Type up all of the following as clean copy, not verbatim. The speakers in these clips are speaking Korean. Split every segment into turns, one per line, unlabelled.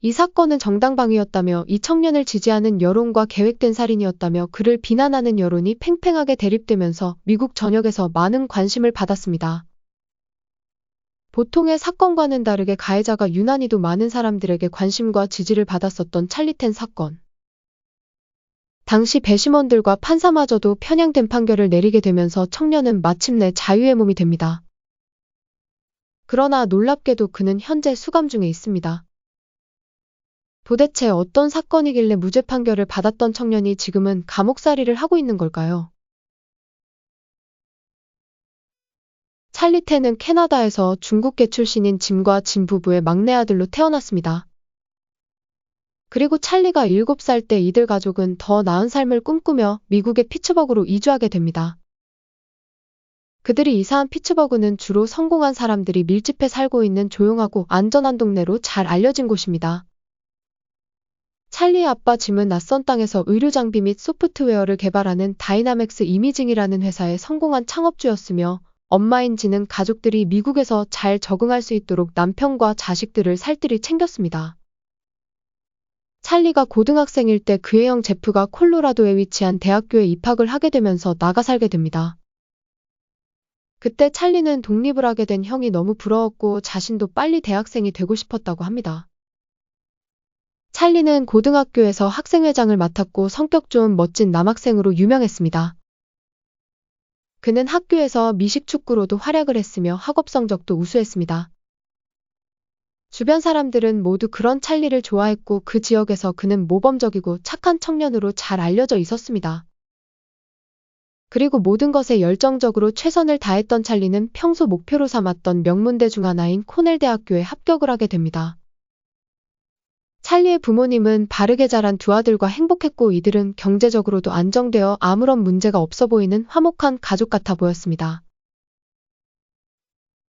이 사건은 정당방위였다며 이 청년을 지지하는 여론과 계획된 살인이었다며 그를 비난하는 여론이 팽팽하게 대립되면서 미국 전역에서 많은 관심을 받았습니다. 보통의 사건과는 다르게 가해자가 유난히도 많은 사람들에게 관심과 지지를 받았었던 찰리텐 사건. 당시 배심원들과 판사마저도 편향된 판결을 내리게 되면서 청년은 마침내 자유의 몸이 됩니다. 그러나 놀랍게도 그는 현재 수감 중에 있습니다. 도대체 어떤 사건이길래 무죄 판결을 받았던 청년이 지금은 감옥살이를 하고 있는 걸까요? 찰리텐은 캐나다에서 중국계 출신인 짐과 진 부부의 막내 아들로 태어났습니다. 그리고 찰리가 7살 때 이들 가족은 더 나은 삶을 꿈꾸며 미국의 피츠버그로 이주하게 됩니다. 그들이 이사한 피츠버그는 주로 성공한 사람들이 밀집해 살고 있는 조용하고 안전한 동네로 잘 알려진 곳입니다. 찰리의 아빠 짐은 낯선 땅에서 의료장비 및 소프트웨어를 개발하는 다이나맥스 이미징이라는 회사의 성공한 창업주였으며 엄마인 진은 가족들이 미국에서 잘 적응할 수 있도록 남편과 자식들을 살뜰히 챙겼습니다. 찰리가 고등학생일 때 그의 형 제프가 콜로라도에 위치한 대학교에 입학을 하게 되면서 나가 살게 됩니다. 그때 찰리는 독립을 하게 된 형이 너무 부러웠고 자신도 빨리 대학생이 되고 싶었다고 합니다. 찰리는 고등학교에서 학생회장을 맡았고 성격 좋은 멋진 남학생으로 유명했습니다. 그는 학교에서 미식축구로도 활약을 했으며 학업 성적도 우수했습니다. 주변 사람들은 모두 그런 찰리를 좋아했고 그 지역에서 그는 모범적이고 착한 청년으로 잘 알려져 있었습니다. 그리고 모든 것에 열정적으로 최선을 다했던 찰리는 평소 목표로 삼았던 명문대 중 하나인 코넬 대학교에 합격을 하게 됩니다. 찰리의 부모님은 바르게 자란 두 아들과 행복했고 이들은 경제적으로도 안정되어 아무런 문제가 없어 보이는 화목한 가족 같아 보였습니다.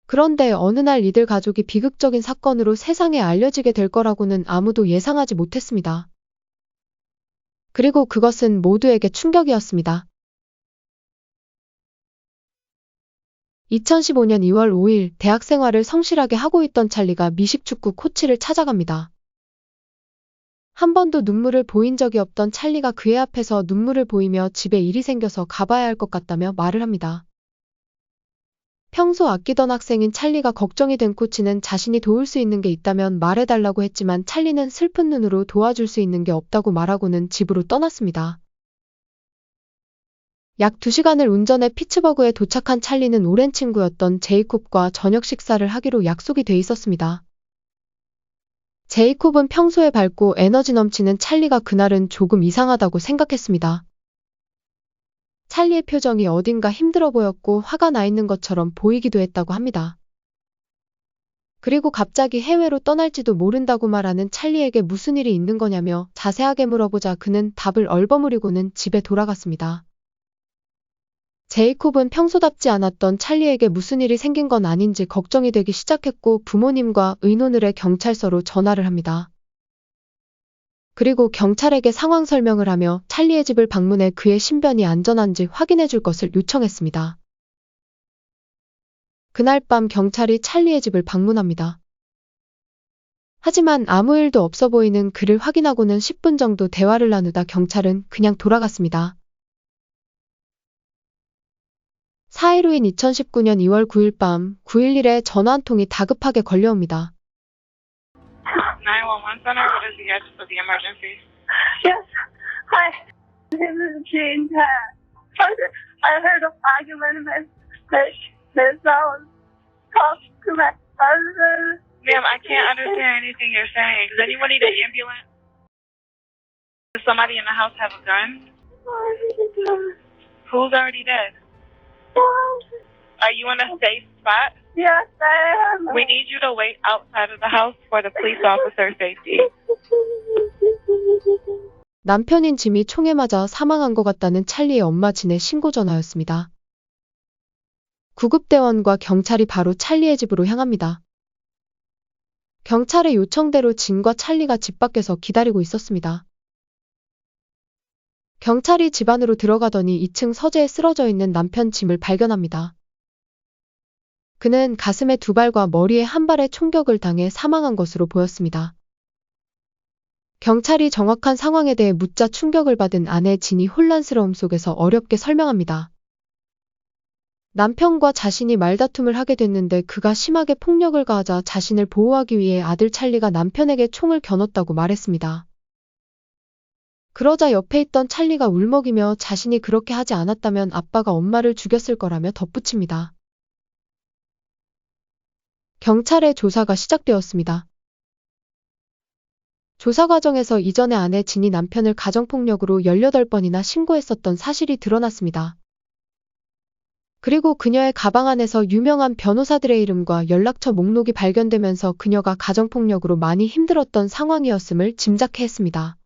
그런데 어느 날 이들 가족이 비극적인 사건으로 세상에 알려지게 될 거라고는 아무도 예상하지 못했습니다. 그리고 그것은 모두에게 충격이었습니다. 2015년 2월 5일 대학 생활을 성실하게 하고 있던 찰리가 미식축구 코치를 찾아갑니다. 한 번도 눈물을 보인 적이 없던 찰리가 그의 앞에서 눈물을 보이며 집에 일이 생겨서 가봐야 할 것 같다며 말을 합니다. 평소 아끼던 학생인 찰리가 걱정이 된 코치는 자신이 도울 수 있는 게 있다면 말해달라고 했지만 찰리는 슬픈 눈으로 도와줄 수 있는 게 없다고 말하고는 집으로 떠났습니다. 약 2시간을 운전해 피츠버그에 도착한 찰리는 오랜 친구였던 제이콥과 저녁 식사를 하기로 약속이 돼 있었습니다. 제이콥은 평소에 밝고 에너지 넘치는 찰리가 그날은 조금 이상하다고 생각했습니다. 찰리의 표정이 어딘가 힘들어 보였고 화가 나 있는 것처럼 보이기도 했다고 합니다. 그리고 갑자기 해외로 떠날지도 모른다고 말하는 찰리에게 무슨 일이 있는 거냐며 자세하게 물어보자 그는 답을 얼버무리고는 집에 돌아갔습니다. 제이콥은 평소답지 않았던 찰리에게 무슨 일이 생긴 건 아닌지 걱정이 되기 시작했고 부모님과 의논을 해 경찰서로 전화를 합니다. 그리고 경찰에게 상황 설명을 하며 찰리의 집을 방문해 그의 신변이 안전한지 확인해 줄 것을 요청했습니다. 그날 밤 경찰이 찰리의 집을 방문합니다. 하지만 아무 일도 없어 보이는 그를 확인하고는 10분 정도 대화를 나누다 경찰은 그냥 돌아갔습니다. 4일 후인 2019년 2월 9일 밤 911에 전화 한 통이 다급하게 걸려옵니다.
911 center, what is the address of the emergency?
Yes. Hi. This is Jane Pat. I heard an argument that someone talked to my husband.
Ma'am, I can't understand anything you're saying. Does anyone need an ambulance? Does somebody in the house have a gun? Who's already dead? Are you in a safe spot?
Yes, I am.
We need you to wait outside of the house for the police officer's safety.
남편인 짐이 총에 맞아 사망한 것 같다는 찰리의 엄마 진의 신고 전화였습니다. 구급대원과 경찰이 바로 찰리의 집으로 향합니다. 경찰의 요청대로 진과 찰리가 집 밖에서 기다리고 있었습니다. 경찰이 집 안으로 들어가더니 2층 서재에 쓰러져 있는 남편 짐을 발견합니다. 그는 가슴에 2발과 머리에 1발의 총격을 당해 사망한 것으로 보였습니다. 경찰이 정확한 상황에 대해 묻자 충격을 받은 아내 진이 혼란스러움 속에서 어렵게 설명합니다. 남편과 자신이 말다툼을 하게 됐는데 그가 심하게 폭력을 가하자 자신을 보호하기 위해 아들 찰리가 남편에게 총을 겨눴다고 말했습니다. 그러자 옆에 있던 찰리가 울먹이며 자신이 그렇게 하지 않았다면 아빠가 엄마를 죽였을 거라며 덧붙입니다. 경찰의 조사가 시작되었습니다. 조사 과정에서 이전에 아내 진이 남편을 가정폭력으로 18번이나 신고했었던 사실이 드러났습니다. 그리고 그녀의 가방 안에서 유명한 변호사들의 이름과 연락처 목록이 발견되면서 그녀가 가정폭력으로 많이 힘들었던 상황이었음을 짐작해 했습니다.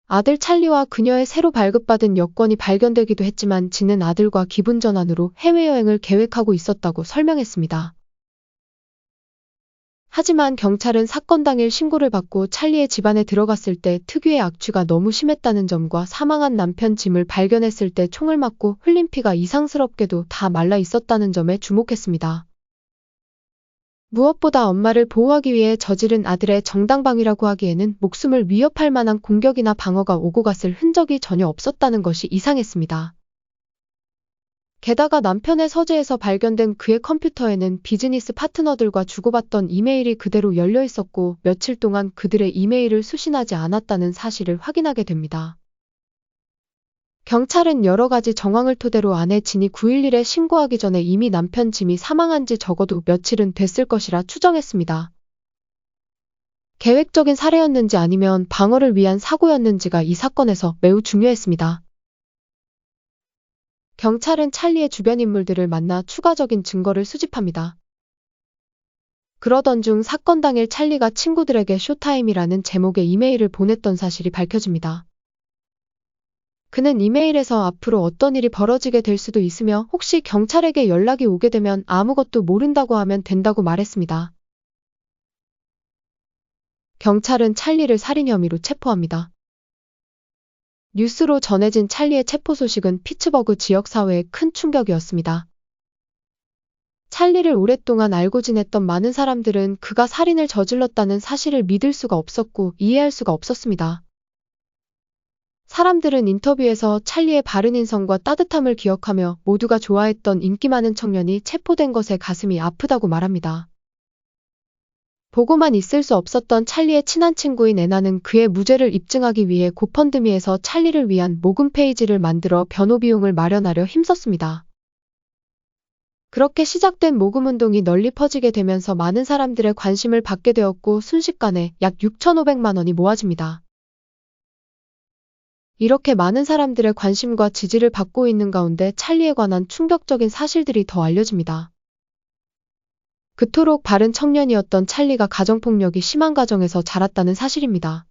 아들 찰리와 그녀의 새로 발급받은 여권이 발견되기도 했지만 진은 아들과 기분 전환으로 해외여행을 계획하고 있었다고 설명했습니다. 하지만 경찰은 사건 당일 신고를 받고 찰리의 집안에 들어갔을 때 특유의 악취가 너무 심했다는 점과 사망한 남편 짐을 발견했을 때 총을 맞고 흘린 피가 이상스럽게도 다 말라 있었다는 점에 주목했습니다. 무엇보다 엄마를 보호하기 위해 저지른 아들의 정당방위라고 하기에는 목숨을 위협할 만한 공격이나 방어가 오고 갔을 흔적이 전혀 없었다는 것이 이상했습니다. 게다가 남편의 서재에서 발견된 그의 컴퓨터에는 비즈니스 파트너들과 주고받던 이메일이 그대로 열려 있었고 며칠 동안 그들의 이메일을 수신하지 않았다는 사실을 확인하게 됩니다. 경찰은 여러 가지 정황을 토대로 아내 진이 9.11에 신고하기 전에 이미 남편 짐이 사망한 지 적어도 며칠은 됐을 것이라 추정했습니다. 계획적인 살해였는지 아니면 방어를 위한 사고였는지가 이 사건에서 매우 중요했습니다. 경찰은 찰리의 주변 인물들을 만나 추가적인 증거를 수집합니다. 그러던 중 사건 당일 찰리가 친구들에게 쇼타임이라는 제목의 이메일을 보냈던 사실이 밝혀집니다. 그는 이메일에서 앞으로 어떤 일이 벌어지게 될 수도 있으며 혹시 경찰에게 연락이 오게 되면 아무것도 모른다고 하면 된다고 말했습니다. 경찰은 찰리를 살인 혐의로 체포합니다. 뉴스로 전해진 찰리의 체포 소식은 피츠버그 지역 사회에 큰 충격이었습니다. 찰리를 오랫동안 알고 지냈던 많은 사람들은 그가 살인을 저질렀다는 사실을 믿을 수가 없었고 이해할 수가 없었습니다. 사람들은 인터뷰에서 찰리의 바른 인성과 따뜻함을 기억하며 모두가 좋아했던 인기 많은 청년이 체포된 것에 가슴이 아프다고 말합니다. 보고만 있을 수 없었던 찰리의 친한 친구인 애나는 그의 무죄를 입증하기 위해 고펀드미에서 찰리를 위한 모금 페이지를 만들어 변호 비용을 마련하려 힘썼습니다. 그렇게 시작된 모금 운동이 널리 퍼지게 되면서 많은 사람들의 관심을 받게 되었고 순식간에 약 6,500만 원이 모아집니다. 이렇게 많은 사람들의 관심과 지지를 받고 있는 가운데 찰리에 관한 충격적인 사실들이 더 알려집니다. 그토록 바른 청년이었던 찰리가 가정폭력이 심한 가정에서 자랐다는 사실입니다.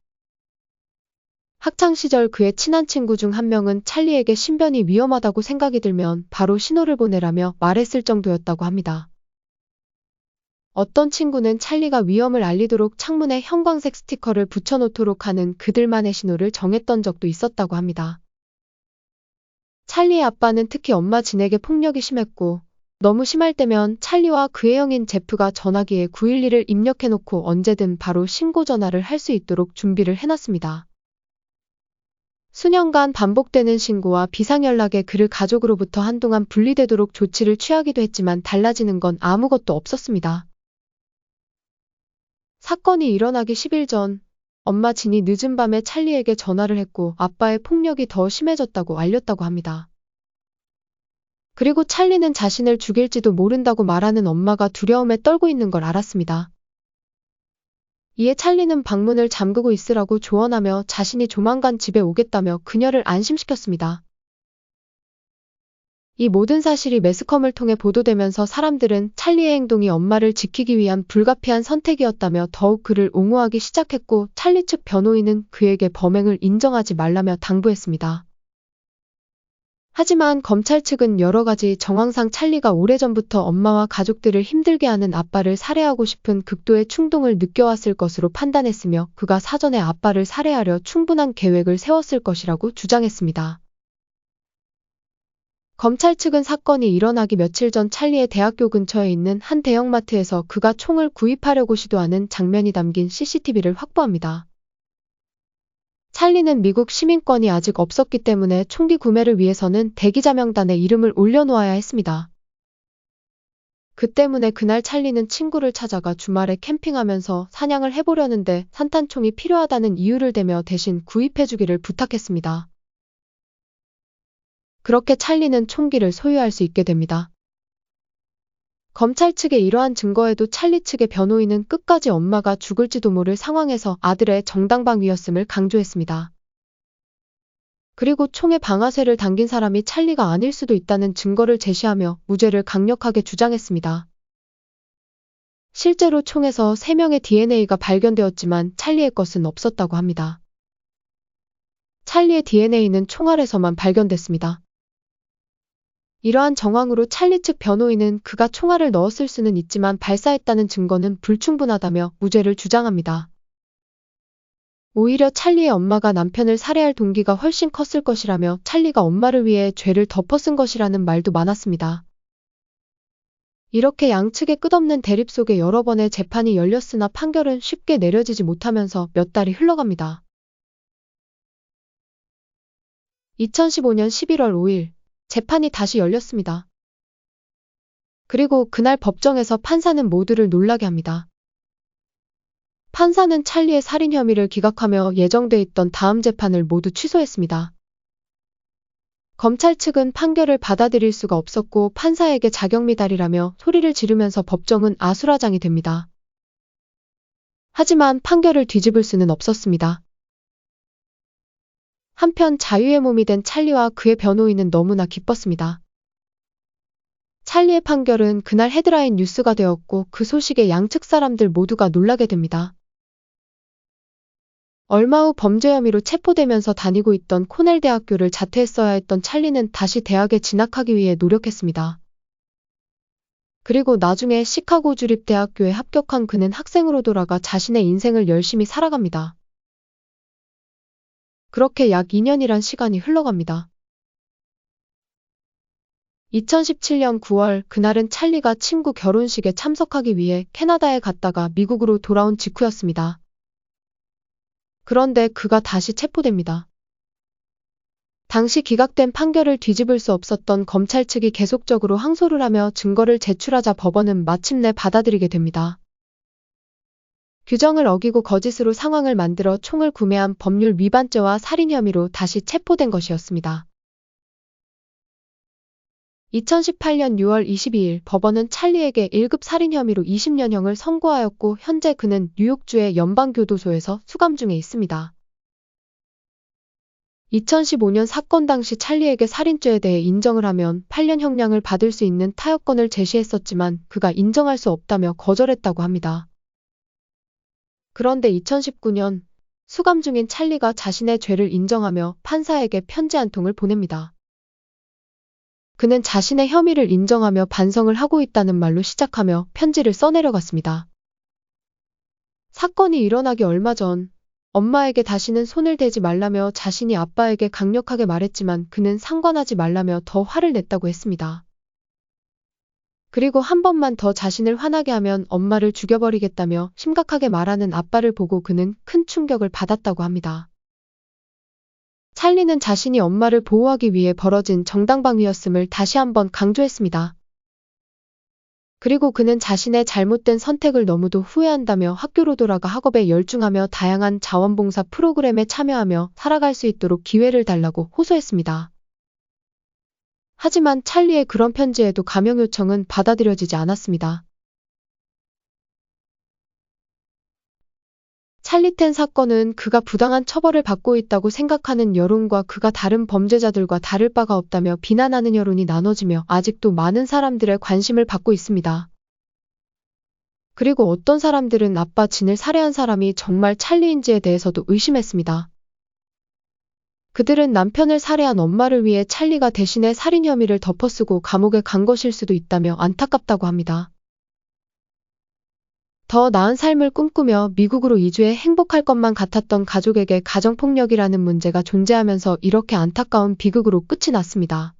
학창시절 그의 친한 친구 중 한 명은 찰리에게 신변이 위험하다고 생각이 들면 바로 신호를 보내라며 말했을 정도였다고 합니다. 어떤 친구는 찰리가 위험을 알리도록 창문에 형광색 스티커를 붙여놓도록 하는 그들만의 신호를 정했던 적도 있었다고 합니다. 찰리의 아빠는 특히 엄마 진에게 폭력이 심했고 너무 심할 때면 찰리와 그의 형인 제프가 전화기에 911을 입력해놓고 언제든 바로 신고 전화를 할 수 있도록 준비를 해놨습니다. 수년간 반복되는 신고와 비상연락에 그를 가족으로부터 한동안 분리되도록 조치를 취하기도 했지만 달라지는 건 아무것도 없었습니다. 사건이 일어나기 10일 전, 엄마 진이 늦은 밤에 찰리에게 전화를 했고 아빠의 폭력이 더 심해졌다고 알렸다고 합니다. 그리고 찰리는 자신을 죽일지도 모른다고 말하는 엄마가 두려움에 떨고 있는 걸 알았습니다. 이에 찰리는 방문을 잠그고 있으라고 조언하며 자신이 조만간 집에 오겠다며 그녀를 안심시켰습니다. 이 모든 사실이 매스컴을 통해 보도되면서 사람들은 찰리의 행동이 엄마를 지키기 위한 불가피한 선택이었다며 더욱 그를 옹호하기 시작했고 찰리 측 변호인은 그에게 범행을 인정하지 말라며 당부했습니다. 하지만 검찰 측은 여러 가지 정황상 찰리가 오래전부터 엄마와 가족들을 힘들게 하는 아빠를 살해하고 싶은 극도의 충동을 느껴왔을 것으로 판단했으며 그가 사전에 아빠를 살해하려 충분한 계획을 세웠을 것이라고 주장했습니다. 검찰 측은 사건이 일어나기 며칠 전 찰리의 대학교 근처에 있는 한 대형마트에서 그가 총을 구입하려고 시도하는 장면이 담긴 CCTV를 확보합니다. 찰리는 미국 시민권이 아직 없었기 때문에 총기 구매를 위해서는 대기자 명단에 이름을 올려놓아야 했습니다. 그 때문에 그날 찰리는 친구를 찾아가 주말에 캠핑하면서 사냥을 해보려는데 산탄총이 필요하다는 이유를 대며 대신 구입해주기를 부탁했습니다. 그렇게 찰리는 총기를 소유할 수 있게 됩니다. 검찰 측의 이러한 증거에도 찰리 측의 변호인은 끝까지 엄마가 죽을지도 모를 상황에서 아들의 정당방위였음을 강조했습니다. 그리고 총에 방아쇠를 당긴 사람이 찰리가 아닐 수도 있다는 증거를 제시하며 무죄를 강력하게 주장했습니다. 실제로 총에서 3명의 DNA가 발견되었지만 찰리의 것은 없었다고 합니다. 찰리의 DNA는 총알에서만 발견됐습니다. 이러한 정황으로 찰리 측 변호인은 그가 총알을 넣었을 수는 있지만 발사했다는 증거는 불충분하다며 무죄를 주장합니다. 오히려 찰리의 엄마가 남편을 살해할 동기가 훨씬 컸을 것이라며 찰리가 엄마를 위해 죄를 덮어쓴 것이라는 말도 많았습니다. 이렇게 양측의 끝없는 대립 속에 여러 번의 재판이 열렸으나 판결은 쉽게 내려지지 못하면서 몇 달이 흘러갑니다. 2015년 11월 5일 재판이 다시 열렸습니다. 그리고 그날 법정에서 판사는 모두를 놀라게 합니다. 판사는 찰리의 살인 혐의를 기각하며 예정돼 있던 다음 재판을 모두 취소했습니다. 검찰 측은 판결을 받아들일 수가 없었고 판사에게 자격미달이라며 소리를 지르면서 법정은 아수라장이 됩니다. 하지만 판결을 뒤집을 수는 없었습니다. 한편 자유의 몸이 된 찰리와 그의 변호인은 너무나 기뻤습니다. 찰리의 판결은 그날 헤드라인 뉴스가 되었고 그 소식에 양측 사람들 모두가 놀라게 됩니다. 얼마 후 범죄 혐의로 체포되면서 다니고 있던 코넬 대학교를 자퇴했어야 했던 찰리는 다시 대학에 진학하기 위해 노력했습니다. 그리고 나중에 시카고 주립대학교에 합격한 그는 학생으로 돌아가 자신의 인생을 열심히 살아갑니다. 그렇게 약 2년이란 시간이 흘러갑니다. 2017년 9월 그날은 찰리가 친구 결혼식에 참석하기 위해 캐나다에 갔다가 미국으로 돌아온 직후였습니다. 그런데 그가 다시 체포됩니다. 당시 기각된 판결을 뒤집을 수 없었던 검찰 측이 계속적으로 항소를 하며 증거를 제출하자 법원은 마침내 받아들이게 됩니다. 규정을 어기고 거짓으로 상황을 만들어 총을 구매한 법률 위반죄와 살인 혐의로 다시 체포된 것이었습니다. 2018년 6월 22일 법원은 찰리에게 1급 살인 혐의로 20년형을 선고하였고 현재 그는 뉴욕주의 연방교도소에서 수감 중에 있습니다. 2015년 사건 당시 찰리에게 살인죄에 대해 인정을 하면 8년 형량을 받을 수 있는 타협권을 제시했었지만 그가 인정할 수 없다며 거절했다고 합니다. 그런데 2019년 수감 중인 찰리가 자신의 죄를 인정하며 판사에게 편지 한 통을 보냅니다. 그는 자신의 혐의를 인정하며 반성을 하고 있다는 말로 시작하며 편지를 써내려갔습니다. 사건이 일어나기 얼마 전 엄마에게 다시는 손을 대지 말라며 자신이 아빠에게 강력하게 말했지만 그는 상관하지 말라며 더 화를 냈다고 했습니다. 그리고 한 번만 더 자신을 화나게 하면 엄마를 죽여버리겠다며 심각하게 말하는 아빠를 보고 그는 큰 충격을 받았다고 합니다. 찰리는 자신이 엄마를 보호하기 위해 벌어진 정당방위였음을 다시 한번 강조했습니다. 그리고 그는 자신의 잘못된 선택을 너무도 후회한다며 학교로 돌아가 학업에 열중하며 다양한 자원봉사 프로그램에 참여하며 살아갈 수 있도록 기회를 달라고 호소했습니다. 하지만 찰리의 그런 편지에도 감형 요청은 받아들여지지 않았습니다. 찰리텐 사건은 그가 부당한 처벌을 받고 있다고 생각하는 여론과 그가 다른 범죄자들과 다를 바가 없다며 비난하는 여론이 나눠지며 아직도 많은 사람들의 관심을 받고 있습니다. 그리고 어떤 사람들은 아빠 진을 살해한 사람이 정말 찰리인지에 대해서도 의심했습니다. 그들은 남편을 살해한 엄마를 위해 찰리가 대신에 살인 혐의를 덮어쓰고 감옥에 간 것일 수도 있다며 안타깝다고 합니다. 더 나은 삶을 꿈꾸며 미국으로 이주해 행복할 것만 같았던 가족에게 가정폭력이라는 문제가 존재하면서 이렇게 안타까운 비극으로 끝이 났습니다.